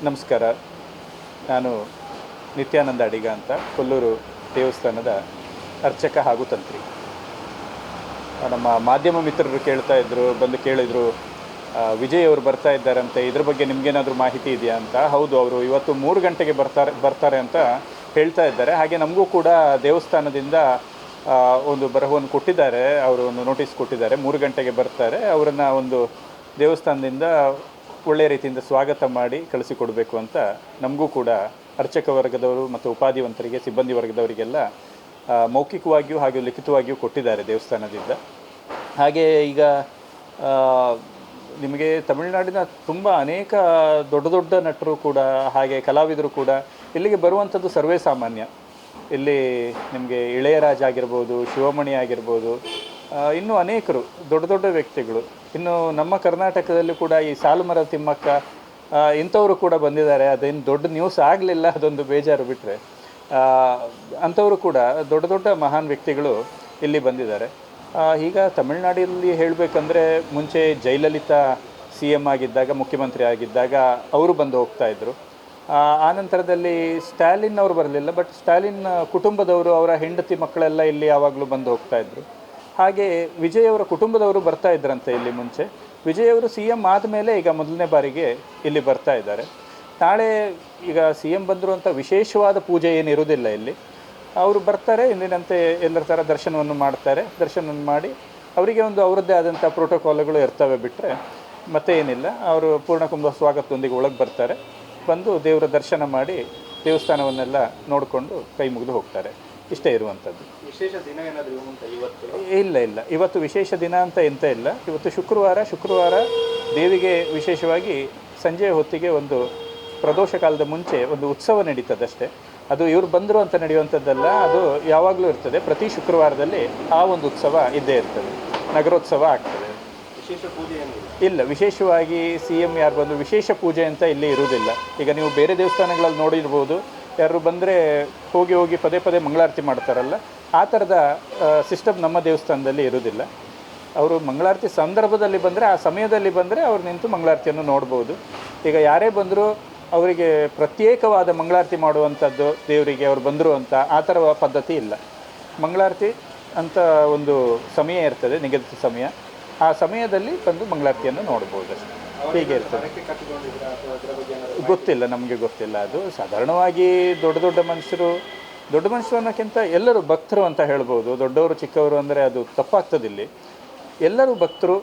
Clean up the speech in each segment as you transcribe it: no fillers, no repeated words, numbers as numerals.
ನಮಸ್ಕಾರ. ನಾನು ನಿತ್ಯಾನಂದ ಅಡಿಗ ಅಂತ, ಕೊಲ್ಲೂರು ದೇವಸ್ಥಾನದ ಅರ್ಚಕ ಹಾಗೂ ತಂತ್ರಿ. ನಮ್ಮ ಮಾಧ್ಯಮ ಮಿತ್ರರು ಬಂದು ಕೇಳಿದರು, ವಿಜಯ್ ಅವರು ಬರ್ತಾ ಇದ್ದಾರಂತೆ, ಇದ್ರ ಬಗ್ಗೆ ನಿಮಗೇನಾದರೂ ಮಾಹಿತಿ ಇದೆಯಾ ಅಂತ. ಹೌದು, ಅವರು ಇವತ್ತು 3 ಗಂಟೆಗೆ ಬರ್ತಾರೆ ಅಂತ ಹೇಳ್ತಾ ಇದ್ದಾರೆ. ಹಾಗೆ ನಮಗೂ ಕೂಡ ದೇವಸ್ಥಾನದಿಂದ ಒಂದು ಬರಹವನ್ನು ಕೊಟ್ಟಿದ್ದಾರೆ, ಅವರು ಒಂದು ನೋಟಿಸ್ ಕೊಟ್ಟಿದ್ದಾರೆ. 3 ಗಂಟೆಗೆ ಬರ್ತಾರೆ, ಅವರನ್ನು ಒಂದು ದೇವಸ್ಥಾನದಿಂದ ಒಳ್ಳೆಯ ರೀತಿಯಿಂದ ಸ್ವಾಗತ ಮಾಡಿ ಕಳಿಸಿಕೊಡಬೇಕು ಅಂತ ನಮಗೂ ಕೂಡ ಅರ್ಚಕ ವರ್ಗದವರು ಮತ್ತು ಉಪಾಧಿವಂತರಿಗೆ, ಸಿಬ್ಬಂದಿ ವರ್ಗದವರಿಗೆಲ್ಲ ಮೌಖಿಕವಾಗಿಯೂ ಹಾಗೂ ಲಿಖಿತವಾಗಿಯೂ ಕೊಟ್ಟಿದ್ದಾರೆ ದೇವಸ್ಥಾನದಿಂದ. ಹಾಗೆ ಈಗ ನಿಮಗೆ ತಮಿಳುನಾಡಿನ ತುಂಬ ಅನೇಕ ದೊಡ್ಡ ದೊಡ್ಡ ನಟರು ಕೂಡ, ಹಾಗೆ ಕಲಾವಿದರು ಕೂಡ ಇಲ್ಲಿಗೆ ಬರುವಂಥದ್ದು ಸರ್ವೇ ಸಾಮಾನ್ಯ. ಇಲ್ಲಿ ನಿಮಗೆ ಇಳೆಯರಾಜ ಆಗಿರ್ಬೋದು, ಶಿವಮಣಿ ಆಗಿರ್ಬೋದು, ಇನ್ನೂ ಅನೇಕರು ದೊಡ್ಡ ದೊಡ್ಡ ವ್ಯಕ್ತಿಗಳು, ಇನ್ನು ನಮ್ಮ ಕರ್ನಾಟಕದಲ್ಲಿ ಕೂಡ ಈ ಸಾಲುಮರದ ತಿಮ್ಮಕ್ಕ ಇಂಥವರು ಕೂಡ ಬಂದಿದ್ದಾರೆ. ಅದೇನು ದೊಡ್ಡ ನ್ಯೂಸ್ ಆಗಲಿಲ್ಲ, ಅದೊಂದು ಬೇಜಾರು ಬಿಟ್ಟರೆ. ಅಂಥವರು ಕೂಡ ದೊಡ್ಡ ದೊಡ್ಡ ಮಹಾನ್ ವ್ಯಕ್ತಿಗಳು ಇಲ್ಲಿ ಬಂದಿದ್ದಾರೆ. ಈಗ ತಮಿಳುನಾಡಿನಲ್ಲಿ ಹೇಳಬೇಕಂದ್ರೆ, ಮುಂಚೆ ಜಯಲಲಿತಾ CM ಆಗಿದ್ದಾಗ, ಮುಖ್ಯಮಂತ್ರಿ ಆಗಿದ್ದಾಗ ಅವರು ಬಂದು ಹೋಗ್ತಾಯಿದ್ರು. ಆನಂತರದಲ್ಲಿ ಸ್ಟಾಲಿನ್ ಅವರು ಬರಲಿಲ್ಲ, ಬಟ್ ಸ್ಟಾಲಿನ್ ಕುಟುಂಬದವರು, ಅವರ ಹೆಂಡತಿ ಮಕ್ಕಳೆಲ್ಲ ಇಲ್ಲಿ ಯಾವಾಗಲೂ ಬಂದು ಹೋಗ್ತಾಯಿದ್ರು. ಹಾಗೆ ವಿಜಯ್ ಅವರ ಕುಟುಂಬದವರು ಬರ್ತಾ ಇದ್ರಂತೆ ಇಲ್ಲಿ ಮುಂಚೆ. ವಿಜಯ್ ಅವರು CM ಆದಮೇಲೆ ಈಗ ಮೊದಲನೇ ಬಾರಿಗೆ ಇಲ್ಲಿ ಬರ್ತಾ ಇದ್ದಾರೆ. ನಾಳೆ ಈಗ CM ಬಂದರು ಅಂತ ವಿಶೇಷವಾದ ಪೂಜೆ ಏನಿರುವುದಿಲ್ಲ ಇಲ್ಲಿ. ಅವರು ಬರ್ತಾರೆ, ಇಂದಿನಂತೆ ಎಲ್ಲರ ಥರ ದರ್ಶನವನ್ನು ಮಾಡ್ತಾರೆ. ದರ್ಶನವನ್ನು ಮಾಡಿ ಅವರಿಗೆ ಒಂದು ಅವರದ್ದೇ ಆದಂಥ ಪ್ರೋಟೋಕಾಲ್ಗಳು ಇರ್ತವೆ, ಬಿಟ್ಟರೆ ಮತ್ತೆ ಏನಿಲ್ಲ. ಅವರು ಪೂರ್ಣಕುಂಭ ಸ್ವಾಗತದೊಂದಿಗೆ ಒಳಗೆ ಬರ್ತಾರೆ, ಬಂದು ದೇವರ ದರ್ಶನ ಮಾಡಿ ದೇವಸ್ಥಾನವನ್ನೆಲ್ಲ ನೋಡಿಕೊಂಡು ಕೈ ಮುಗಿದು ಹೋಗ್ತಾರೆ. ಇಷ್ಟೇ ಇರುವಂಥದ್ದು. ವಿಶೇಷ ದಿನ ಏನಾದರೂ ಇವತ್ತು? ಇಲ್ಲ, ಇವತ್ತು ವಿಶೇಷ ದಿನ ಅಂತ ಎಂತ ಇಲ್ಲ. ಇವತ್ತು ಶುಕ್ರವಾರ ದೇವಿಗೆ ವಿಶೇಷವಾಗಿ ಸಂಜೆಯ ಹೊತ್ತಿಗೆ ಒಂದು ಪ್ರದೋಷ ಕಾಲದ ಮುಂಚೆ ಒಂದು ಉತ್ಸವ ನಡೀತದಷ್ಟೇ. ಅದು ಇವರು ಬಂದರು ಅಂತ ನಡೆಯುವಂಥದ್ದಲ್ಲ, ಅದು ಯಾವಾಗಲೂ ಇರ್ತದೆ. ಪ್ರತಿ ಶುಕ್ರವಾರದಲ್ಲಿ ಆ ಒಂದು ಉತ್ಸವ ಇದ್ದೇ ಇರ್ತದೆ, ನಗರೋತ್ಸವ ಆಗ್ತದೆ. ವಿಶೇಷ ಪೂಜೆ ಇಲ್ಲ, ವಿಶೇಷವಾಗಿ CM ಯಾರು ಬಂದು ವಿಶೇಷ ಪೂಜೆ ಅಂತ ಇಲ್ಲಿ ಇರುವುದಿಲ್ಲ. ಈಗ ನೀವು ಬೇರೆ ದೇವಸ್ಥಾನಗಳಲ್ಲಿ ನೋಡಿರ್ಬೋದು, ಯಾರು ಬಂದರೆ ಹೋಗಿ ಪದೇ ಮಂಗಳಾರತಿ ಮಾಡ್ತಾರಲ್ಲ, ಆ ಥರದ ಸಿಸ್ಟಮ್ ನಮ್ಮ ದೇವಸ್ಥಾನದಲ್ಲಿ ಇರುವುದಿಲ್ಲ. ಅವರು ಮಂಗಳಾರತಿ ಸಂದರ್ಭದಲ್ಲಿ ಬಂದರೆ, ಆ ಸಮಯದಲ್ಲಿ ಬಂದರೆ ಅವ್ರು ನಿಂತು ಮಂಗಳಾರತಿಯನ್ನು ನೋಡ್ಬೋದು. ಈಗ ಯಾರೇ ಬಂದರೂ ಅವರಿಗೆ ಪ್ರತ್ಯೇಕವಾದ ಮಂಗಳಾರತಿ ಮಾಡುವಂಥದ್ದು, ದೇವರಿಗೆ ಅವರು ಬಂದರು ಅಂತ ಆ ಥರ ಪದ್ಧತಿ ಇಲ್ಲ. ಮಂಗಳಾರತಿ ಅಂತ ಒಂದು ಸಮಯ ಇರ್ತದೆ, ನಿಗದಿತ ಸಮಯ. ಆ ಸಮಯದಲ್ಲಿ ಬಂದು ಮಂಗಳಾರತಿಯನ್ನು ನೋಡ್ಬೋದು ಅಷ್ಟೇ. ಹೀಗೆ ಇರ್ತದೆ. ಗೊತ್ತಿಲ್ಲ, ನಮಗೆ ಗೊತ್ತಿಲ್ಲ. ಅದು ಸಾಧಾರಣವಾಗಿ ದೊಡ್ಡ ಮನುಷ್ಯರು ಅನ್ನೋಕ್ಕಿಂತ ಎಲ್ಲರೂ ಭಕ್ತರು ಅಂತ ಹೇಳ್ಬೋದು. ದೊಡ್ಡವರು ಚಿಕ್ಕವರು ಅಂದರೆ ಅದು ತಪ್ಪಾಗ್ತದಿಲ್ಲಿ. ಎಲ್ಲರೂ ಭಕ್ತರು,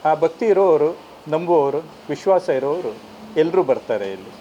ಆ ಭಕ್ತಿ ಇರೋರು, ನಂಬುವವರು, ವಿಶ್ವಾಸ ಇರೋರು ಎಲ್ಲರೂ ಬರ್ತಾರೆ ಇಲ್ಲಿ.